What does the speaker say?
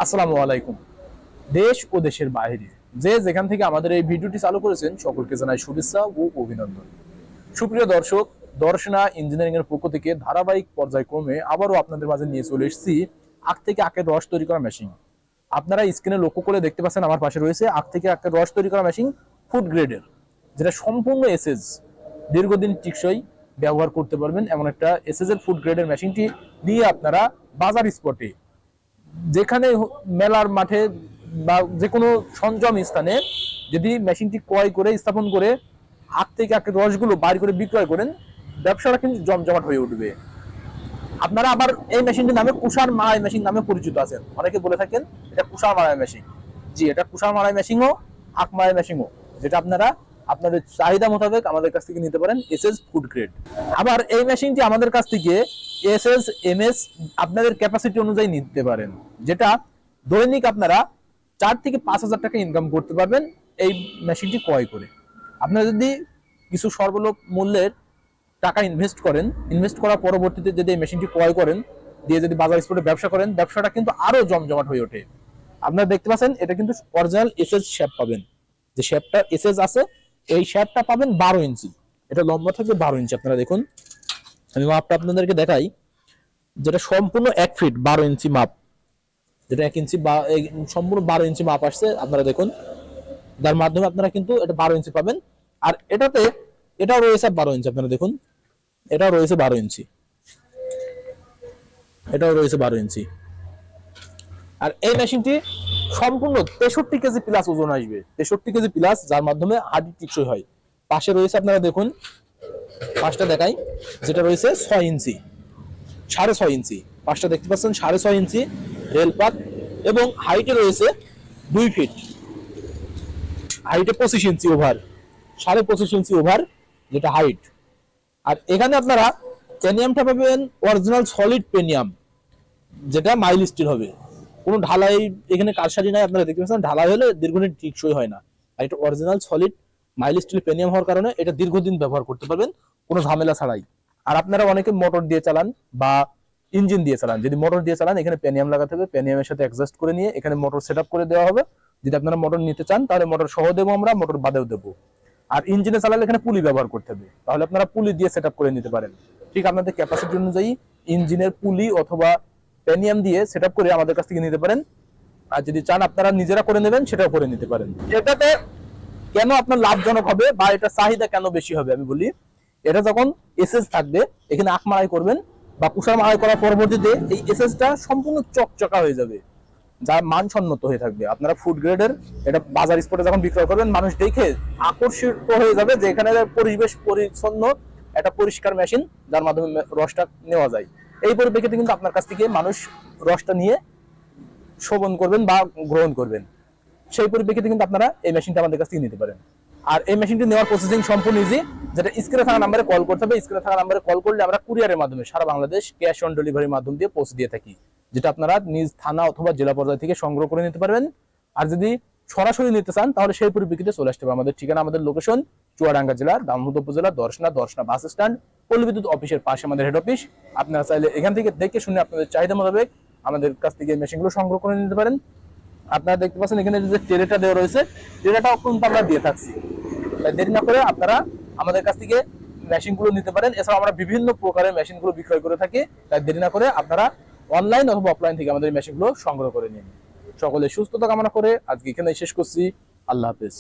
আসসালামু আলাইকুম। দেশ ও দেশের বাইরে যে যেখান থেকে আমাদের এই ভিডিওটি চালু করেছেন সকলকে জানাই শুভেচ্ছা ও অভিনন্দন। সুপ্রিয় দর্শক, দর্শনা ইঞ্জিনিয়ারিং এর পক্ষ থেকে ধারাবাহিক পর্যায়ক্রমে আবারও আপনাদের মাঝে নিয়ে চলে এসেছি আখ থেকে আখের রস তৈরি করা মেশিন। আপনারা স্ক্রিনে লক্ষ্য করে দেখতে পাচ্ছেন আমার পাশে রয়েছে আখ থেকে আখের রস তৈরি করা মেশিন, ফুড গ্রেডের, যেটা সম্পূর্ণ এসএস, দীর্ঘদিন টিকসই ব্যবহার করতে পারবেন এমন একটা এসএস এর ফুড গ্রেডের মেশিনটি নিয়ে আপনারা বাজার স্পটে, যেখানে মেলার মাঠে বা যে কোনো সঞ্জম স্থানে যদি মেশিনটি ক্রয় করে স্থাপন করে আখ থেকে আখের রসগুলো বাইর করে বিক্রয় করেন, ব্যবসাটা কিন্তু জমজমাট হয়ে উঠবে। আপনারা আবার এই মেশিনটির নামে কুষার মাড়াই মেশিন নামে পরিচিত আছেন, অনেকে বলে থাকেন এটা কুষার মাড়াই মেশিন। জি, এটা কুষার মাড়াই মেশিনও, আখ মাড়াই মেশিনও, যেটা আপনারা আপনাদের চাহিদা মোতাবেক আমাদের কাছ থেকে নিতে পারেন এসএস ফুড গ্রেড। আবার এই মেশিনটি আমাদের কাছ থেকে এসএস এমএস আপনাদের ক্যাপাসিটি অনুযায়ী নিতে পারেন, যেটা দৈনিক আপনারা 4 থেকে 5,000 টাকা ইনকাম করতে পারবেন এই মেশিনটি ক্রয় করে। আপনারা যদি কিছু সর্বলোপ মূল্যের টাকা ইনভেস্ট করেন, ইনভেস্ট করার পরবর্তীতে যদি এই মেশিনটি ক্রয় করেন, দিয়ে যদি বাজার স্পটে ব্যবসা করেন, ব্যবসাটা কিন্তু আরো জমজমাট হয়ে ওঠে। আপনারা দেখতে পাচ্ছেন এটা কিন্তু অরিজিনাল এসএস শেপ পাবেন, যে শেপটা এসএস আছে এই শেপটা পাবেন 12 ইঞ্চি, এটা লম্বা থাকবে 12 ইঞ্চি। আপনারা দেখুন, আমি মাপটা আপনাদেরকে দেখাই, যেটা সম্পূর্ণ 1 ফিট 12 ইঞ্চি মাপ, যেটা 1 ইঞ্চি বা সম্পূর্ণ 12 ইঞ্চি মাপ আসছে। আপনারা দেখুন, যার মাধ্যমে আপনারা কিন্তু এটা 12 ইঞ্চি পাবেন। আর এটাতে এটাও রয়েছে 12 ইঞ্চি, আপনারা দেখুন এটাও রয়েছে 12 ইঞ্চি, এটাও রয়েছে 12 ইঞ্চি। আর এই মেশিনটি সম্পূর্ণ 63 কেজি প্লাস ওজন আসবে, 63 কেজি প্লাস, যার মাধ্যমে হাড়ি টিকসই হয়। পাশে রয়েছে আপনারা দেখুন, পাশটা দেখাই, যেটা রয়েছে 6 ইঞ্চি, 6.5 ইঞ্চি, পাশটা দেখতে পাচ্ছেন 6.5 ইঞ্চি রেলপাত, এবং হাইটে রয়েছে 2 ফিট, হাইটে 25 ইঞ্চি ওভার, 25.5 ইঞ্চি ওভার যেটা হাইট। আর এখানে আপনারা পেনিয়ামটা পাবেন অরিজিনাল সলিড পেনিয়াম, যেটা মাইল স্টিল হবে, কোনো ঢালাই এখানে কারসাজি নাই। আপনারা দেখতে পাচ্ছেন ঢালাই হলে দীর্ঘদিন টিকসই হয় না, আর এটা অরিজিনাল সলিড মাইল স্টিল পেনিয়াম হওয়ার কারণে এটা দীর্ঘদিন ব্যবহার করতে পারবেন কোনো ঝামেলা ছাড়াই। আর আপনারা অনেকে মোটর দিয়ে চালান বা ইঞ্জিন দিয়ে চালান, যদি মোটর দিয়ে চালান এখানে পেনিয়াম লাগাতে হবে, পেনিয়ামের সাথে অ্যাডজাস্ট করে নিয়ে এখানে মোটর সেট আপ করে দেওয়া হবে। যদি আপনারা মোটর নিতে চান তাহলে মোটর সহ দেবো আমরা, মোটর বাদেও দেবো। আর ইঞ্জিনে চালালে এখানে পুলি ব্যবহার করতে হবে, তাহলে আপনারা পুলি দিয়ে সেট আপ করে নিতে পারেন। ঠিক আপনাদের ক্যাপাসিটি অনুযায়ী ইঞ্জিনের পুলি অথবা পেনিয়াম দিয়ে সেট আপ করে আমাদের কাছ থেকে নিতে পারেন। আর যদি চান আপনারা নিজেরা করে নেবেন, সেটাও করে নিতে পারেন। এটাতে কেন আপনার লাভজনক হবে বা এটা চাহিদা কেন বেশি হবে আমি বলি, এটা যখন এসএস থাকবে এখানে আখ মাড়াই করবেন বা কুষার মাড়াই করার পরবর্তীতে এই এসএসটা সম্পূর্ণ চকচকা হয়ে যাবে, যা মানসম্মত হয়ে থাকবে। আপনারা ফুড গ্রেডের এটা বাজার স্পটে যখন বিক্রয় করবেন, মানুষ দেখে আকর্ষিত হয়ে যাবে যে এখানে পরিবেশ পরিচ্ছন্ন একটা পরিষ্কার মেশিন, যার মাধ্যমে রসটা নেওয়া যায়। এই পরিপ্রেক্ষিতে কিন্তু আপনার কাছ থেকে মানুষ রসটা নিয়ে শোভন করবেন বা গ্রহণ করবেন। সেই পরিপ্রেক্ষিতে কিন্তু আপনারা এই মেশিনটা আমাদের কাছ থেকে নিতে পারেন। আর এই মেশিনটি নেওয়ার প্রসেসিং সম্পূর্ণ ইজি, যেটা স্ক্রিনে থাকা নাম্বারে কল করতে হবে। স্ক্রিনে থাকা নাম্বারে কল করলে আমরা কুরিয়ারের মাধ্যমে সারা বাংলাদেশ ক্যাশ অন ডেলিভারির মাধ্যম দিয়ে পৌঁছে দিয়ে থাকি, যেটা আপনারা নিজ থানা অথবা জেলা পর্যায় থেকে সংগ্রহ করে নিতে পারবেন। আর যদি সরাসরি নিতে চান তাহলে সেই পরিপ্রেক্ষিতে চলে আসতে হবে। আমাদের ঠিকানা, আমাদের লোকেশন চুয়াডাঙ্গা জেলার দামোদর উপজেলা দর্শনা বাস স্ট্যান্ড, পল্লী বিদ্যুৎ অফিসের পাশে আমাদের হেড অফিস। আপনারা চাইলে এখান থেকে দেখে শুনে আপনাদের চাহিদা মোতাবেক আমাদের কাছ থেকে মেশিনগুলো সংগ্রহ করে নিতে পারেন। আপনারা দেখতে পাচ্ছেন এখানে যে ট্রেটা দেওয়া রয়েছে, ট্রেটাও কিন্তু আমরা দিয়ে থাকছি। তাই দেরি না করে আপনারা আমাদের কাছ থেকে মেশিনগুলো নিতে পারেন। এছাড়া আমরা বিভিন্ন প্রকারের মেশিনগুলো বিক্রয় করে থাকি, তাই দেরি না করে আপনারা অনলাইন অথবা অফলাইন থেকে আমাদের মেশিনগুলো সংগ্রহ করে নিন। সকলে সুস্থতা কামনা করে আজকে এখানে শেষ করছি। আল্লাহ হাফেজ।